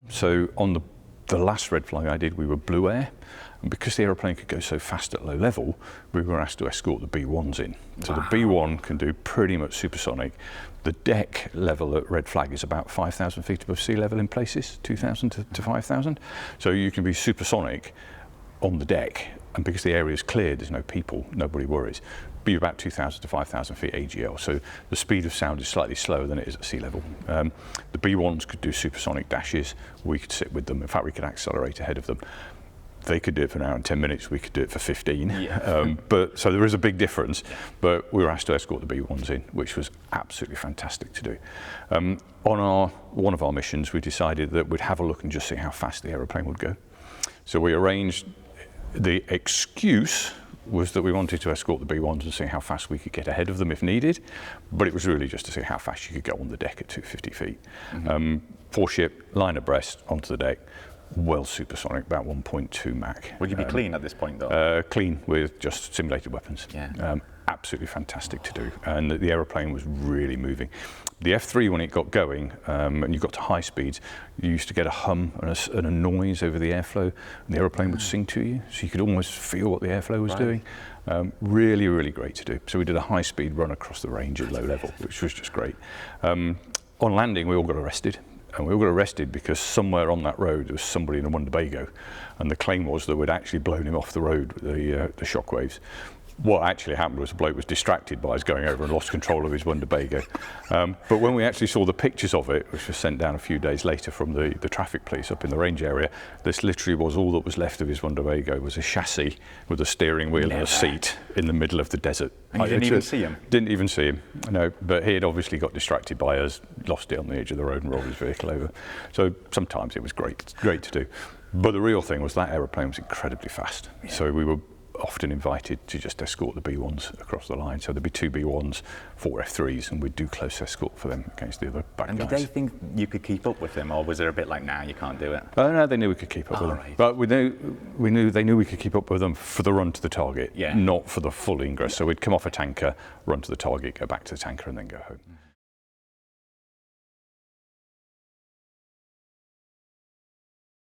So on the last red flag I did, we were blue air, and because the aeroplane could go so fast at low level, we were asked to escort the B-1s in. So the B-1 can do pretty much supersonic. The deck level at red flag is about 5,000 feet above sea level in places, 2,000 to 5,000. So you can be supersonic on the deck, and because the area is cleared, there's no people, nobody worries. Be about 2,000 to 5,000 feet AGL, so the speed of sound is slightly slower than it is at sea level. The B-1s could do supersonic dashes, we could sit with them, in fact we could accelerate ahead of them. They could do it for an hour and 10 minutes, we could do it for 15. Yeah. So there is a big difference, but we were asked to escort the B-1s in, which was absolutely fantastic to do. On one of our missions, we decided that we'd have a look and just see how fast the aeroplane would go. So we arranged, the excuse was that we wanted to escort the B-1s and see how fast we could get ahead of them if needed, but it was really just to see how fast you could go on the deck at 250 feet. Foreship, line abreast, onto the deck, well supersonic, about 1.2 Mach. Would you be clean at this point though? Clean with just simulated weapons. Yeah. Absolutely fantastic to do, and the aeroplane was really moving. The F3, when it got going, and you got to high speeds, you used to get a hum and a noise over the airflow, and the aeroplane would sing to you, so you could almost feel what the airflow was doing. Really, really great to do. So we did a high-speed run across the range at low level, which was just great. On landing, we all got arrested. And we all got arrested because somewhere on that road there was somebody in a Winnebago, and the claim was that we'd actually blown him off the road with the shockwaves. What actually happened was the bloke was distracted by us going over and lost control of his Winnebago. But when we actually saw the pictures of it, which was sent down a few days later from the traffic police up in the range area, this literally was all that was left of his Winnebago, was a chassis with a steering wheel and a seat in the middle of the desert. And you didn't even see him? Didn't even see him, no. But he had obviously got distracted by us, lost it on the edge of the road and rolled his vehicle over. So sometimes it was great to do. But the real thing was that aeroplane was incredibly fast. Yeah. So we were often invited to just escort the B-1s across the line. So there'd be 2 B-1s, 4 F3s, and we'd do close escort for them against the other bad guys. And did they think you could keep up with them, or was there a bit like, nah, you can't do it? No, they knew we could keep up with them. But they knew we could keep up with them for the run to the target, not for the full ingress. So we'd come off a tanker, run to the target, go back to the tanker, and then go home.